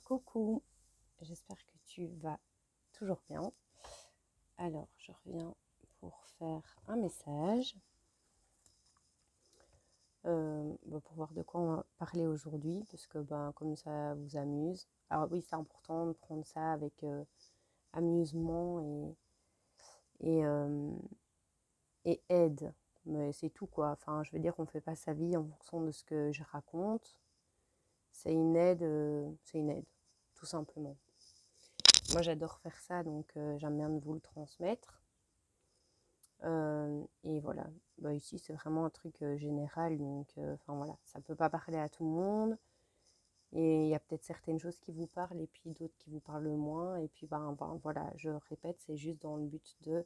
Coucou, j'espère que tu vas toujours bien. Alors, je reviens pour faire un message pour voir de quoi on va parler aujourd'hui, parce que comme ça vous amuse. Alors oui, c'est important de prendre ça avec amusement et, et aide, mais c'est tout quoi. Enfin, je veux dire, on ne fait pas sa vie en fonction de ce que je raconte. C'est une aide, tout simplement. Moi, j'adore faire ça, donc j'aime bien vous le transmettre. Et voilà, ici c'est vraiment un truc général, donc voilà, ça peut pas parler à tout le monde. Et il y a peut-être certaines choses qui vous parlent et puis d'autres qui vous parlent moins. Et puis voilà, je répète, c'est juste dans le but de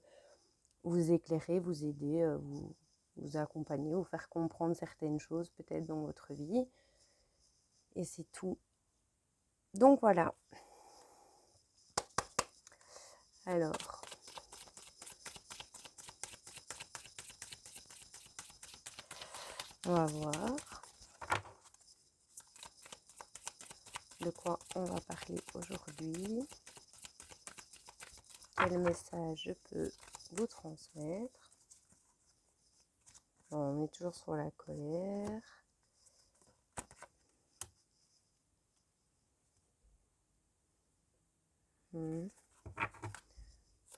vous éclairer, vous aider, vous accompagner, vous faire comprendre certaines choses peut-être dans votre vie. Et c'est tout. Donc voilà. Alors, on va voir de quoi on va parler aujourd'hui. Quel message je peux vous transmettre. Bon, on est toujours sur la colère.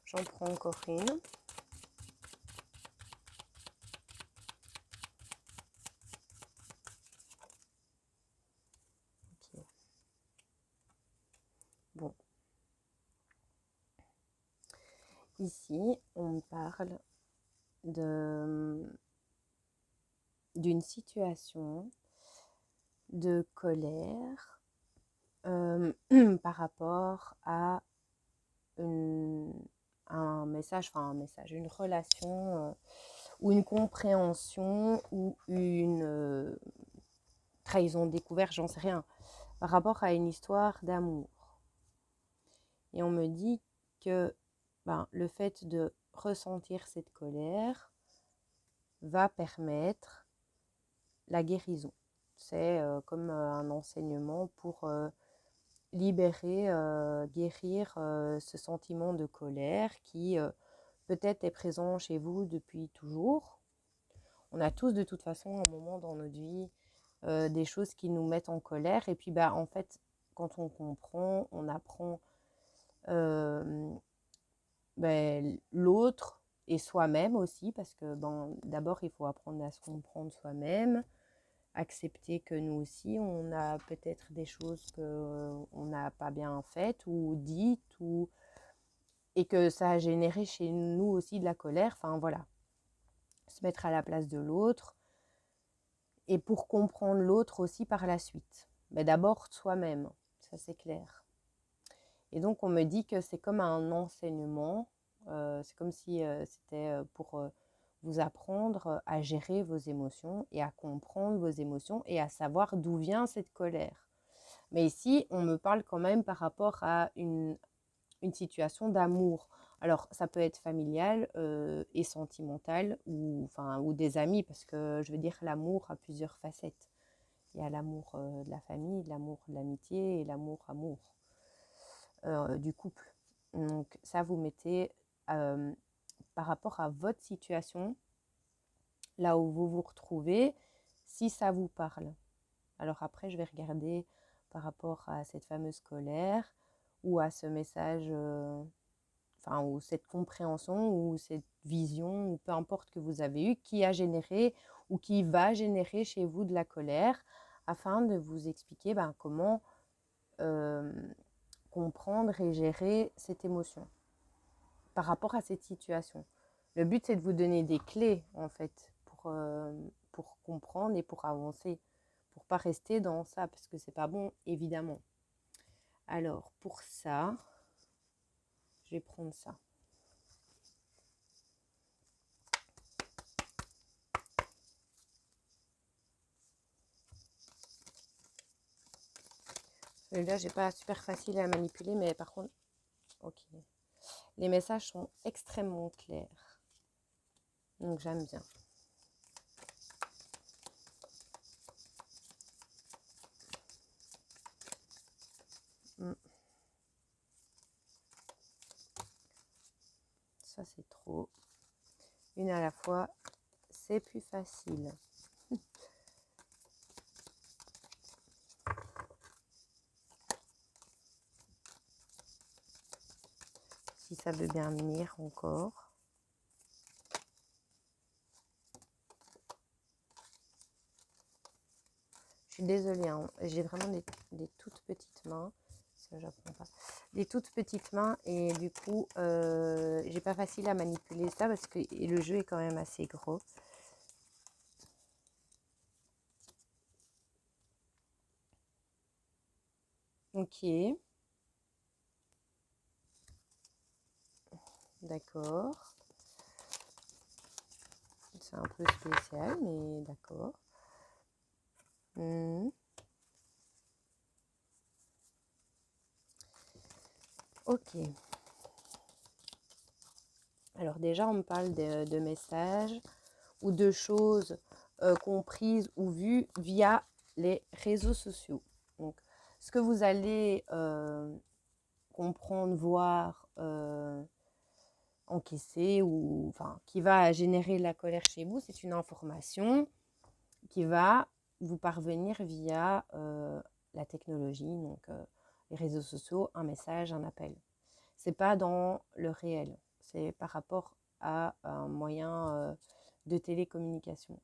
J'en prends encore une. Okay. Bon. Ici, on me parle d'une situation de colère par rapport à un message, une relation ou une compréhension ou une trahison découverte, j'en sais rien, par rapport à une histoire d'amour. Et on me dit que le fait de ressentir cette colère va permettre la guérison. C'est comme un enseignement pour libérer, guérir ce sentiment de colère qui peut-être est présent chez vous depuis toujours. On a tous de toute façon un moment dans notre vie des choses qui nous mettent en colère. Et puis en fait, quand on comprend, on apprend l'autre et soi-même aussi, parce que d'abord il faut apprendre à se comprendre soi-même, accepter que nous aussi on a peut-être des choses qu'on n'a pas bien faites ou dites et que ça a généré chez nous aussi de la colère. Enfin voilà, se mettre à la place de l'autre et pour comprendre l'autre aussi par la suite. Mais d'abord soi-même, ça c'est clair. Et donc on me dit que c'est comme un enseignement. C'est comme si c'était pour vous apprendre à gérer vos émotions et à comprendre vos émotions et à savoir d'où vient cette colère. Mais ici, on me parle quand même par rapport à une situation d'amour. Alors, ça peut être familial et sentimental ou des amis, parce que je veux dire, l'amour a plusieurs facettes. Il y a l'amour de la famille, l'amour de l'amitié et l'amour du couple. Donc ça, vous mettez par rapport à votre situation, là où vous vous retrouvez, si ça vous parle. Alors après, je vais regarder par rapport à cette fameuse colère ou à ce message, ou cette compréhension ou cette vision, ou peu importe que vous avez eu, qui a généré ou qui va générer chez vous de la colère, afin de vous expliquer comment comprendre et gérer cette émotion par rapport à cette situation. Le but, c'est de vous donner des clés, en fait, pour comprendre et pour avancer, pour pas rester dans ça, parce que c'est pas bon, évidemment. Alors, pour ça, je vais prendre ça. Celui-là, j'ai pas super facile à manipuler, mais par contre, ok. Les messages sont extrêmement clairs. Donc, j'aime bien. Mm. Ça, c'est trop. Une à la fois, c'est plus facile. Si ça veut bien venir encore. Je suis désolée, hein. J'ai vraiment des toutes petites mains. Ça, j'apprends pas. Des toutes petites mains et du coup, j'ai pas facile à manipuler ça parce que le jeu est quand même assez gros. Ok, d'accord. C'est un peu spécial, mais d'accord. Hmm. Ok. Alors déjà, on me parle de messages ou de choses comprises ou vues via les réseaux sociaux. Donc, ce que vous allez comprendre, voir, encaisser ou enfin qui va générer de la colère chez vous, c'est une information qui va vous parvenir via la technologie, donc les réseaux sociaux, un message, un appel. C'est pas dans le réel, c'est par rapport à un moyen de télécommunication.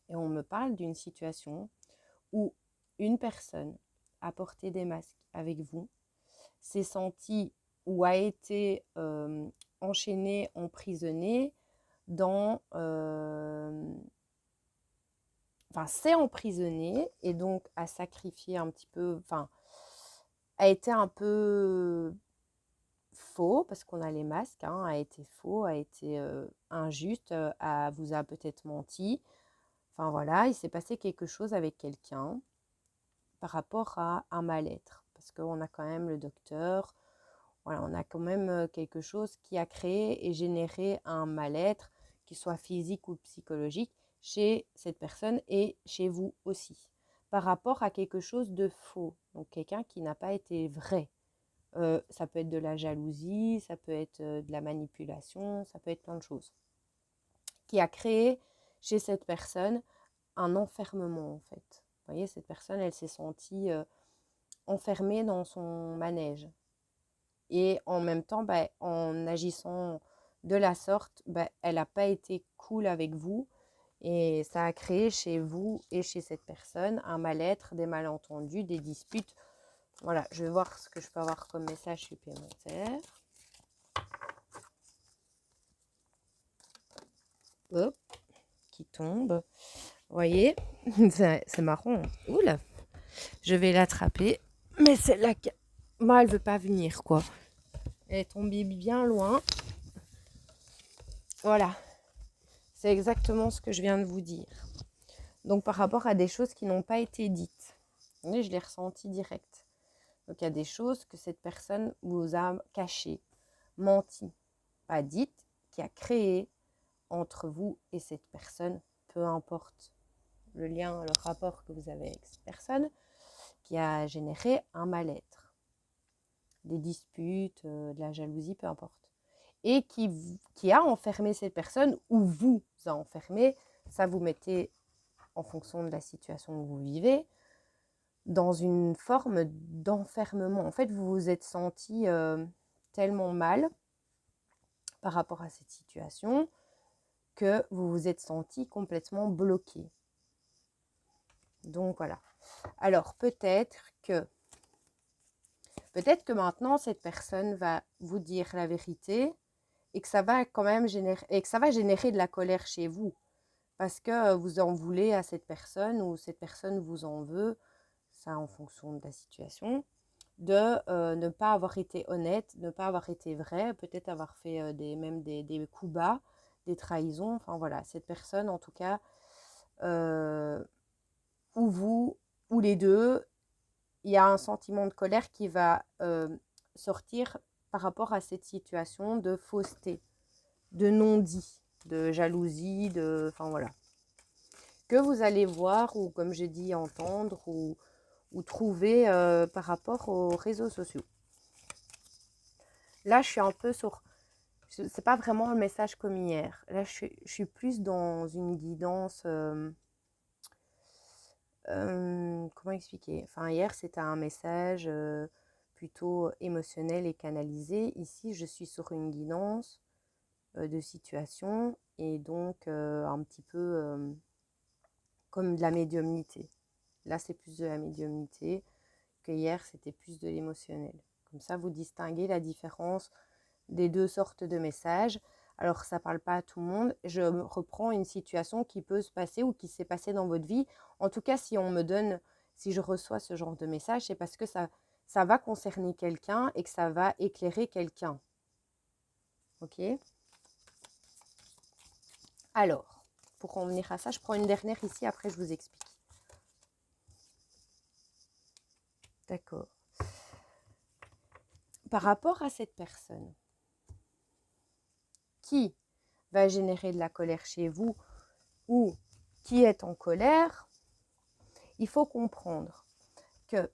Et on me parle d'une situation où une personne a porté des masques avec vous, s'est sentie ou a été enchaînée, emprisonnée dans... enfin, s'est emprisonnée et donc a sacrifié un petit peu... Enfin, a été un peu faux, parce qu'on a les masques, hein, a été faux, a été injuste, vous a peut-être menti. Enfin voilà, il s'est passé quelque chose avec quelqu'un par rapport à un mal-être. Parce qu'on a quand même le docteur, voilà, on a quand même quelque chose qui a créé et généré un mal-être, qu'il soit physique ou psychologique, chez cette personne et chez vous aussi. Par rapport à quelque chose de faux, donc quelqu'un qui n'a pas été vrai. Ça peut être de la jalousie, ça peut être de la manipulation, ça peut être plein de choses. Qui a créé chez cette personne un enfermement en fait. Vous voyez, cette personne, elle s'est sentie enfermée dans son manège. Et en même temps, en agissant de la sorte, elle n'a pas été cool avec vous. Et ça a créé chez vous et chez cette personne un mal-être, des malentendus, des disputes. Voilà, je vais voir ce que je peux avoir comme message supplémentaire. Hop, qui tombe. Vous voyez, c'est marrant. Oula, je vais l'attraper. Mais c'est là que... Moi, elle veut pas venir, quoi. Elle est tombée bien loin. Voilà, c'est exactement ce que je viens de vous dire. Donc, par rapport à des choses qui n'ont pas été dites. Vous voyez, je l'ai ressenti direct. Donc, il y a des choses que cette personne vous a cachées, menti, pas dites, qui a créé entre vous et cette personne, peu importe le lien, le rapport que vous avez avec cette personne, qui a généré un mal-être, des disputes, de la jalousie, peu importe. Et qui a enfermé cette personne ou vous a enfermé, ça vous mettez en fonction de la situation que vous vivez, dans une forme d'enfermement. En fait, vous vous êtes senti tellement mal par rapport à cette situation que vous vous êtes senti complètement bloqué. Donc voilà. Alors peut-être que maintenant cette personne va vous dire la vérité et que ça va quand même générer de la colère chez vous parce que vous en voulez à cette personne ou cette personne vous en veut, ça en fonction de la situation, de ne pas avoir été honnête, ne pas avoir été vrai, peut-être avoir fait même des coups bas, des trahisons, enfin voilà, cette personne en tout cas, ou vous, ou les deux, il y a un sentiment de colère qui va sortir par rapport à cette situation de fausseté, de non-dit, de jalousie, enfin voilà. Que vous allez voir, ou comme j'ai dit, entendre, ou ou trouver par rapport aux réseaux sociaux. Là, je suis un peu sur... C'est pas vraiment le message comme hier. Là, je suis plus dans une guidance... comment expliquer? Enfin, hier, c'était un message plutôt émotionnel et canalisé. Ici, je suis sur une guidance de situation et donc un petit peu comme de la médiumnité. Là, c'est plus de la médiumnité que hier, c'était plus de l'émotionnel. Comme ça, vous distinguez la différence des deux sortes de messages. Alors, ça ne parle pas à tout le monde. Je reprends une situation qui peut se passer ou qui s'est passée dans votre vie. En tout cas, si on me donne, si je reçois ce genre de message, c'est parce que ça va concerner quelqu'un et que ça va éclairer quelqu'un. Ok? Alors, pour en venir à ça, je prends une dernière ici, après je vous explique. D'accord. Par rapport à cette personne qui va générer de la colère chez vous ou qui est en colère, il faut comprendre que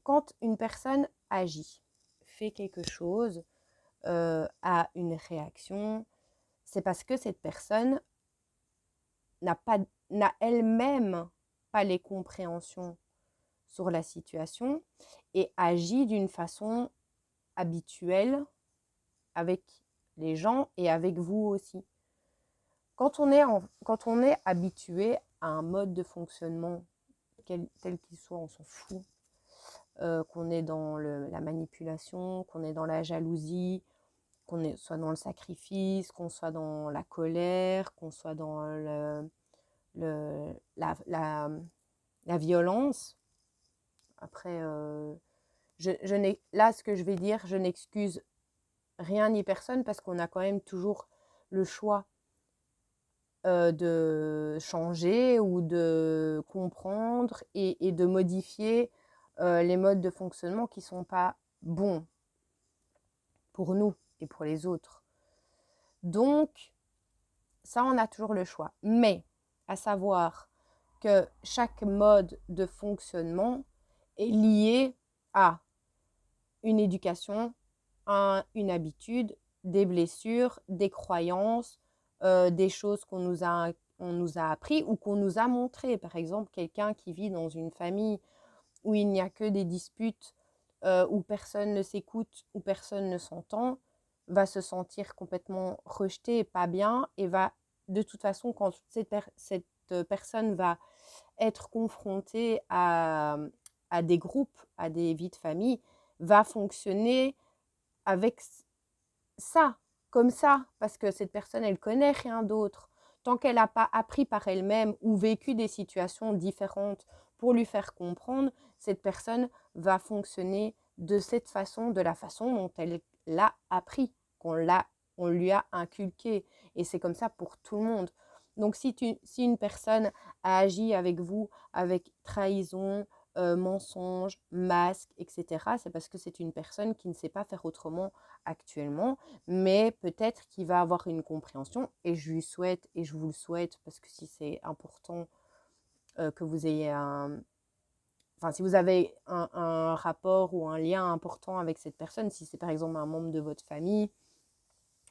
quand une personne agit, fait quelque chose, a une réaction, c'est parce que cette personne n'a elle-même pas les compréhensions sur la situation et agit d'une façon habituelle avec les gens et avec vous aussi. Quand on est habitué à un mode de fonctionnement tel qu'il soit, on s'en fout, qu'on est dans la manipulation, qu'on est dans la jalousie, qu'on soit dans le sacrifice, qu'on soit dans la colère, qu'on soit dans la violence. Après, là, ce que je vais dire, je n'excuse rien ni personne parce qu'on a quand même toujours le choix de changer ou de comprendre et de modifier les modes de fonctionnement qui ne sont pas bons pour nous et pour les autres. Donc, ça, on a toujours le choix. Mais, à savoir que chaque mode de fonctionnement est lié à une éducation, à une habitude, des blessures, des croyances, des choses qu'on nous a appris ou qu'on nous a montré. Par exemple, quelqu'un qui vit dans une famille où il n'y a que des disputes, où personne ne s'écoute, où personne ne s'entend, va se sentir complètement rejeté et pas bien et va, de toute façon, quand cette personne va être confrontée à des groupes, à des vies de famille, va fonctionner avec ça, comme ça, parce que cette personne, elle connaît rien d'autre. Tant qu'elle n'a pas appris par elle-même ou vécu des situations différentes pour lui faire comprendre, cette personne va fonctionner de cette façon, de la façon dont elle l'a appris, on lui a inculqué. Et c'est comme ça pour tout le monde. Donc si une personne a agi avec vous avec trahison, mensonge, masque, etc., c'est parce que c'est une personne qui ne sait pas faire autrement actuellement, mais peut-être qu'il va avoir une compréhension et je lui souhaite et je vous le souhaite parce que si c'est important que vous ayez si vous avez un rapport ou un lien important avec cette personne, si c'est par exemple un membre de votre famille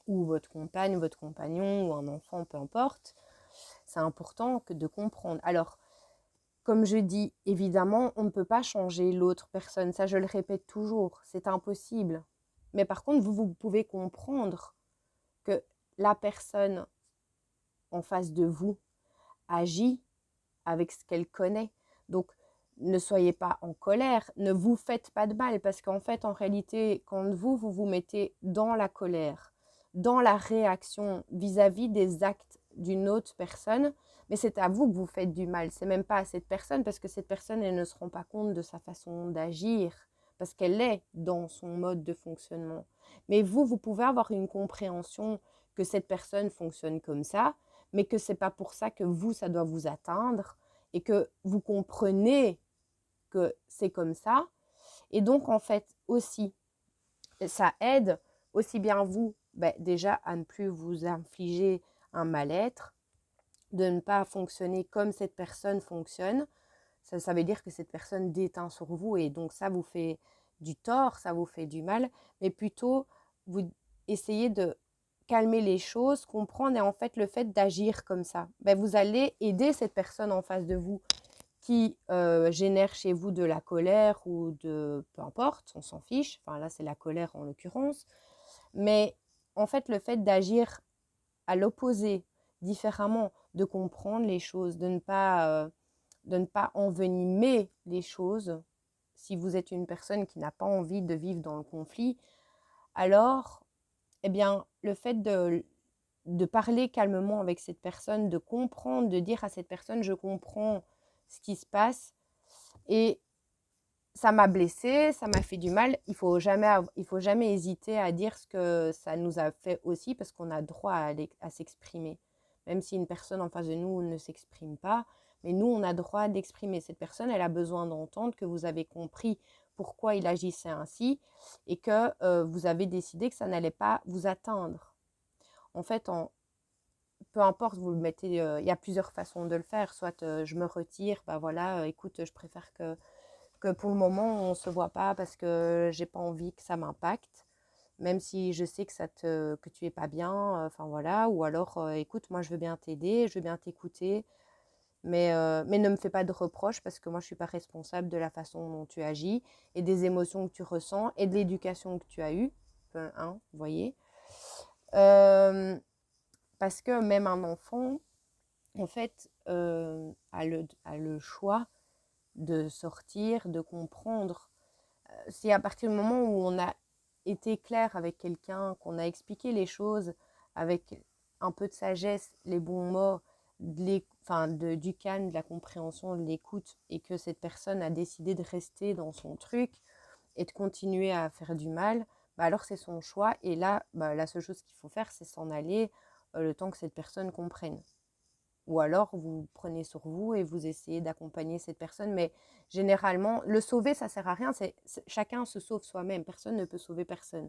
ou votre compagne, votre compagnon ou un enfant, peu importe, c'est important de comprendre. Alors, comme je dis, évidemment, on ne peut pas changer l'autre personne. Ça, je le répète toujours, c'est impossible. Mais par contre, vous pouvez comprendre que la personne en face de vous agit avec ce qu'elle connaît. Donc, ne soyez pas en colère, ne vous faites pas de mal, parce qu'en fait, en réalité, quand vous mettez dans la colère, dans la réaction vis-à-vis des actes d'une autre personne, mais c'est à vous que vous faites du mal, c'est même pas à cette personne, parce que cette personne, elle ne se rend pas compte de sa façon d'agir, parce qu'elle est dans son mode de fonctionnement. Mais vous pouvez avoir une compréhension que cette personne fonctionne comme ça, mais que c'est pas pour ça que vous, ça doit vous atteindre, et que vous comprenez que c'est comme ça. Et donc, en fait, aussi, ça aide aussi bien vous, déjà, à ne plus vous infliger un mal-être, de ne pas fonctionner comme cette personne fonctionne. Ça veut dire que cette personne déteint sur vous et donc ça vous fait du tort, ça vous fait du mal, mais plutôt vous essayez de calmer les choses, comprendre et en fait le fait d'agir comme ça, ben, vous allez aider cette personne en face de vous qui génère chez vous de la colère ou de peu importe, on s'en fiche, enfin là c'est la colère en l'occurrence, mais en fait le fait d'agir à l'opposé, différemment, de comprendre les choses, de ne pas envenimer les choses. Si vous êtes une personne qui n'a pas envie de vivre dans le conflit, alors, eh bien, le fait de parler calmement avec cette personne, de comprendre, de dire à cette personne, je comprends ce qui se passe et ça m'a blessé, ça m'a fait du mal. Il faut jamais hésiter à dire ce que ça nous a fait aussi parce qu'on a droit à s'exprimer. Même si une personne en face de nous ne s'exprime pas, mais nous, on a droit d'exprimer. Cette personne, elle a besoin d'entendre que vous avez compris pourquoi il agissait ainsi et que vous avez décidé que ça n'allait pas vous atteindre. En fait, peu importe, vous le mettez, il y a plusieurs façons de le faire. Soit je me retire, bah voilà, écoute, je préfère que pour le moment, on ne se voit pas parce que j'ai pas envie que ça m'impacte, même si je sais que tu es pas bien, enfin voilà, ou alors, écoute, moi je veux bien t'aider, je veux bien t'écouter, mais ne me fais pas de reproches parce que moi je suis pas responsable de la façon dont tu agis et des émotions que tu ressens et de l'éducation que tu as eue, hein, vous voyez. Parce que même un enfant, en fait, a le choix de sortir, de comprendre. C'est à partir du moment où on a été clair avec quelqu'un, qu'on a expliqué les choses avec un peu de sagesse, les bons mots, du calme, de la compréhension, de l'écoute, et que cette personne a décidé de rester dans son truc et de continuer à faire du mal, bah alors c'est son choix. Et là, bah, la seule chose qu'il faut faire, c'est s'en aller le temps que cette personne comprenne. Ou alors, vous prenez sur vous et vous essayez d'accompagner cette personne. Mais généralement, le sauver, ça ne sert à rien. Chacun se sauve soi-même. Personne ne peut sauver personne.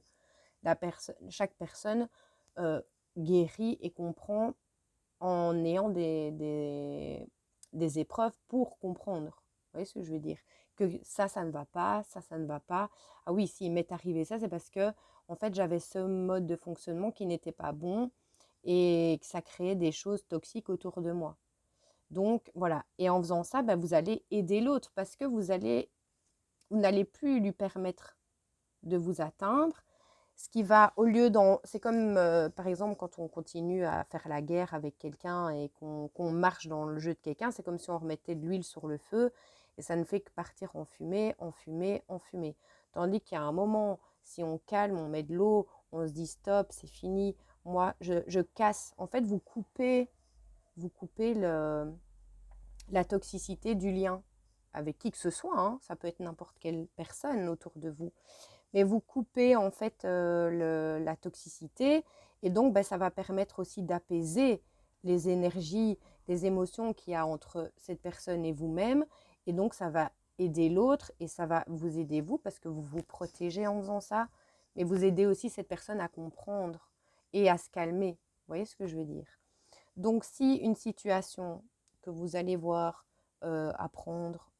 Chaque personne euh, guérit et comprend en ayant des épreuves pour comprendre. Vous voyez ce que je veux dire? Que ça ne va pas, ça ne va pas. Ah oui, s'il m'est arrivé ça, c'est parce que, en fait, j'avais ce mode de fonctionnement qui n'était pas bon et que ça créait des choses toxiques autour de moi. Donc, voilà. Et en faisant ça, bah, vous allez aider l'autre parce que vous n'allez plus lui permettre de vous atteindre. Ce qui va, au lieu c'est comme, par exemple, quand on continue à faire la guerre avec quelqu'un et qu'on marche dans le jeu de quelqu'un, c'est comme si on remettait de l'huile sur le feu et ça ne fait que partir en fumée, en fumée, en fumée. Tandis qu'il y a un moment, si on calme, on met de l'eau, on se dit stop, c'est fini. Moi, je casse. En fait, vous coupez la toxicité du lien avec qui que ce soit, hein. Ça peut être n'importe quelle personne autour de vous. Mais vous coupez en fait la toxicité et donc ben, ça va permettre aussi d'apaiser les énergies, les émotions qu'il y a entre cette personne et vous-même. Et donc ça va aider l'autre et ça va vous aider vous parce que vous vous protégez en faisant ça. Mais vous aidez aussi cette personne à comprendre et à se calmer. Vous voyez ce que je veux dire? Donc si une situation que vous allez voir, apprendre,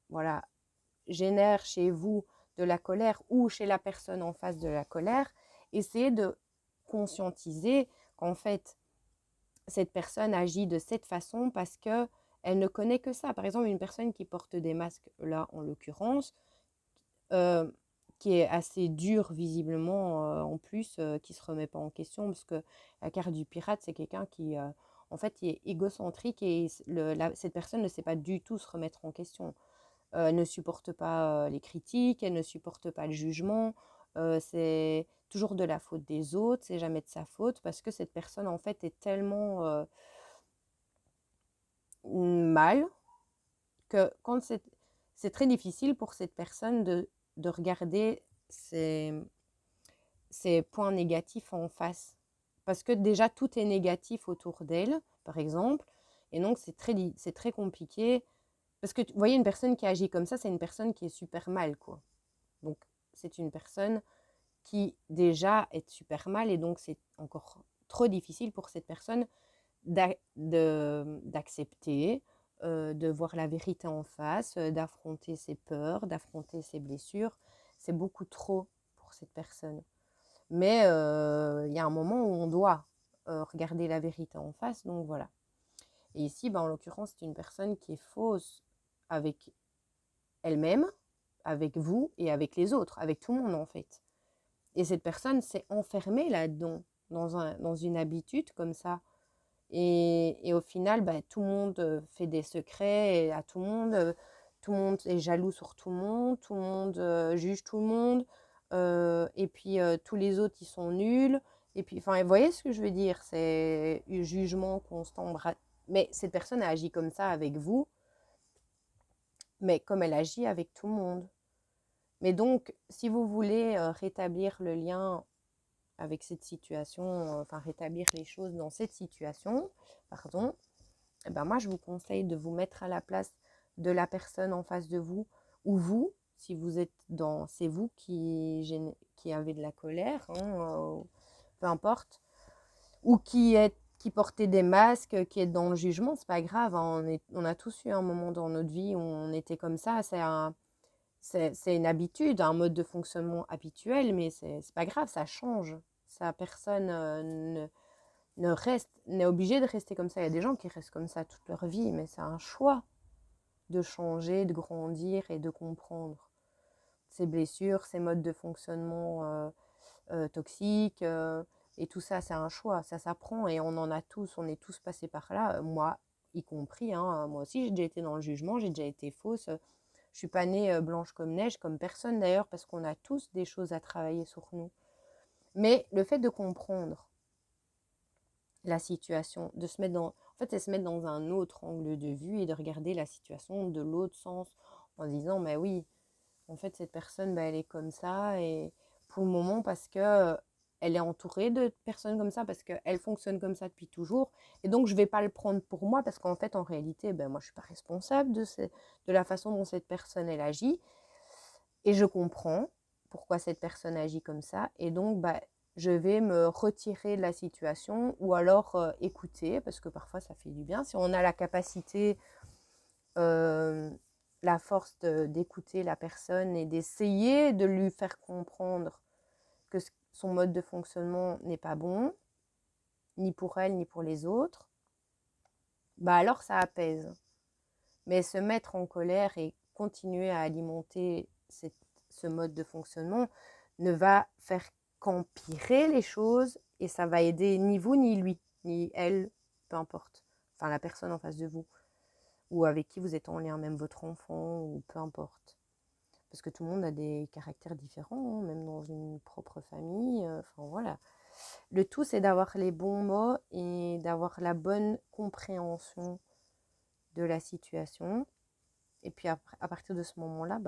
voilà, génère chez vous de la colère ou chez la personne en face de la colère, essayez de conscientiser qu'en fait, cette personne agit de cette façon parce que elle ne connaît que ça. Par exemple, une personne qui porte des masques, là en l'occurrence, euh, qui est assez dure visiblement en plus, qui ne se remet pas en question, parce que la carte du pirate, c'est quelqu'un qui, en fait, qui est égocentrique et cette personne ne sait pas du tout se remettre en question. Elle ne supporte pas les critiques, elle ne supporte pas le jugement. C'est toujours de la faute des autres, c'est jamais de sa faute parce que cette personne en fait est tellement mal que quand c'est très difficile pour cette personne de regarder ses points négatifs en face. Parce que déjà tout est négatif autour d'elle, par exemple, et donc c'est très compliqué. Parce que vous voyez, une personne qui agit comme ça, c'est une personne qui est super mal, quoi. Donc, c'est une personne qui déjà est super mal et donc c'est encore trop difficile pour cette personne d'accepter de voir la vérité en face, d'affronter ses peurs, d'affronter ses blessures. C'est beaucoup trop pour cette personne. Mais il y a un moment où on doit regarder la vérité en face, donc voilà. Et ici, en l'occurrence, c'est une personne qui est fausse avec elle-même, avec vous et avec les autres, avec tout le monde en fait. Et cette personne s'est enfermée là-dedans, dans une habitude comme ça. Et au final, tout le monde fait des secrets et à tout le monde est jaloux sur tout le monde juge tout le monde, et puis tous les autres, ils sont nuls. Et puis, enfin, vous voyez ce que je veux dire? C'est un jugement constant. Mais cette personne a agi comme ça avec vous, mais comme elle agit avec tout le monde. Mais donc, si vous voulez rétablir le lien avec cette situation, enfin rétablir les choses dans cette situation, pardon, eh ben moi je vous conseille de vous mettre à la place de la personne en face de vous, ou vous, si vous êtes dans, c'est vous qui avez de la colère, peu importe, ou qui portez des masques, qui êtes dans le jugement, c'est pas grave, hein, on a tous eu un moment dans notre vie où on était comme ça, c'est une habitude, un mode de fonctionnement habituel, mais c'est pas grave, ça change. Ça, personne n'est obligé de rester comme ça. Il y a des gens qui restent comme ça toute leur vie, mais c'est un choix de changer, de grandir et de comprendre ces blessures, ces modes de fonctionnement toxiques. Et tout ça, c'est un choix, ça s'apprend et on en a tous, on est tous passés par là, moi y compris. Moi aussi, j'ai déjà été dans le jugement, j'ai déjà été fausse. Je suis pas née blanche comme neige, comme personne d'ailleurs, parce qu'on a tous des choses à travailler sur nous. Mais le fait de comprendre la situation, de se mettre dans, en fait, c'est se mettre dans un autre angle de vue et de regarder la situation de l'autre sens en disant, mais oui, en fait, cette personne, elle est comme ça et pour le moment parce que elle est entourée de personnes comme ça, parce qu'elle fonctionne comme ça depuis toujours. Et donc, je ne vais pas le prendre pour moi parce qu'en fait, en réalité, moi, je ne suis pas responsable de la façon dont cette personne, elle agit. Et je comprends pourquoi cette personne agit comme ça. Et donc, je vais me retirer de la situation ou alors écouter, parce que parfois, ça fait du bien. Si on a la capacité, la force d'écouter la personne et d'essayer de lui faire comprendre que son mode de fonctionnement n'est pas bon, ni pour elle, ni pour les autres, alors ça apaise. Mais se mettre en colère et continuer à alimenter ce mode de fonctionnement ne va faire qu'empirer les choses et ça va aider ni vous, ni lui, ni elle, peu importe. Enfin, la personne en face de vous ou avec qui vous êtes en lien, même votre enfant ou peu importe. Parce que tout le monde a des caractères différents, même dans une propre famille. Enfin, voilà. Le tout, c'est d'avoir les bons mots et d'avoir la bonne compréhension de la situation. Et puis après, à partir de ce moment-là,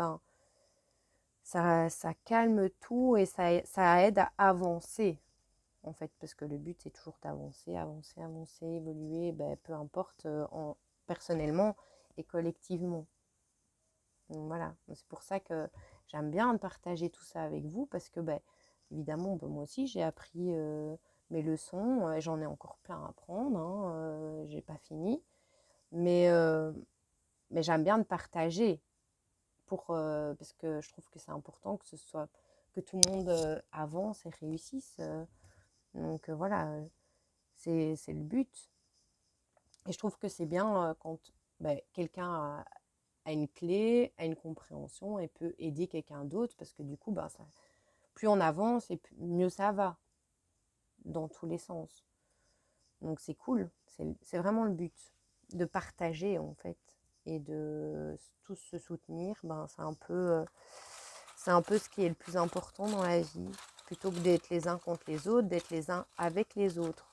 ça calme tout et ça aide à avancer, en fait, parce que le but, c'est toujours d'avancer, avancer, avancer, évoluer, peu importe, personnellement et collectivement. Donc voilà, c'est pour ça que j'aime bien partager tout ça avec vous, parce que, évidemment, moi aussi, j'ai appris mes leçons, j'en ai encore plein à apprendre, j'ai pas fini, mais j'aime bien de partager parce que je trouve que c'est important que tout le monde avance et réussisse. Donc voilà, c'est le but. Et je trouve que c'est bien quand quelqu'un a une clé, a une compréhension et peut aider quelqu'un d'autre, parce que du coup, plus on avance et mieux ça va dans tous les sens. Donc c'est cool, c'est vraiment le but, de partager en fait et de tous se soutenir. C'est un peu ce qui est le plus important dans la vie, plutôt que d'être les uns contre les autres, d'être les uns avec les autres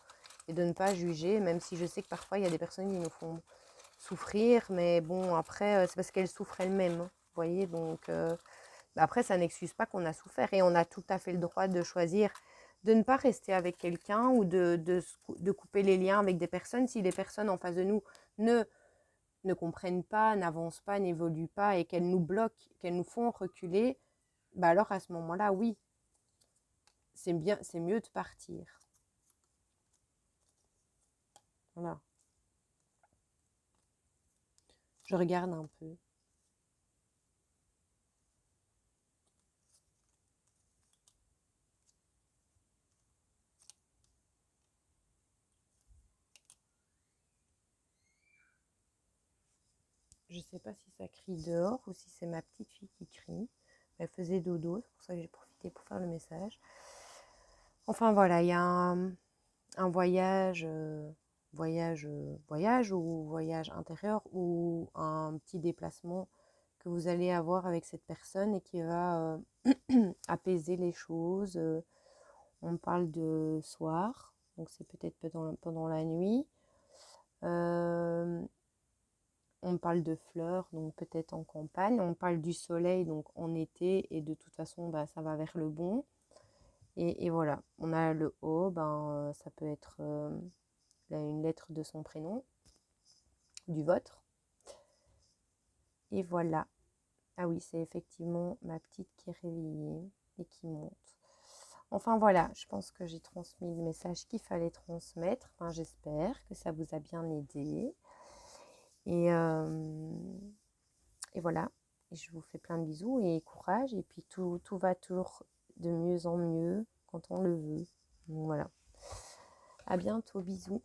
et de ne pas juger, même si je sais que parfois il y a des personnes qui nous font souffrir, mais bon, après, c'est parce qu'elles souffrent elles-mêmes, vous voyez, donc après, ça n'excuse pas qu'on a souffert et on a tout à fait le droit de choisir de ne pas rester avec quelqu'un ou de couper les liens avec des personnes si les personnes en face de nous ne comprennent pas, n'avancent pas, n'évoluent pas et qu'elles nous bloquent, qu'elles nous font reculer. Alors à ce moment-là, oui, c'est mieux de partir. Voilà. Je regarde un peu. Je sais pas si ça crie dehors ou si c'est ma petite fille qui crie. Elle faisait dodo, c'est pour ça que j'ai profité pour faire le message. Enfin voilà, il y a un voyage, voyage ou voyage intérieur ou un petit déplacement que vous allez avoir avec cette personne et qui va apaiser les choses. On parle de soir, donc c'est peut-être pendant la nuit. On parle de fleurs, donc peut-être en campagne. On parle du soleil, donc en été. Et de toute façon, bah, ça va vers le bon. Et voilà, on a le O, ben, ça peut être une lettre de son prénom, du vôtre. Et voilà. Ah oui, c'est effectivement ma petite qui est réveillée et qui monte. Enfin voilà, je pense que j'ai transmis le message qu'il fallait transmettre. Enfin, j'espère que ça vous a bien aidé. Et, et voilà. Et je vous fais plein de bisous et courage. Et puis tout va toujours de mieux en mieux quand on le veut. Donc voilà. À bientôt, bisous.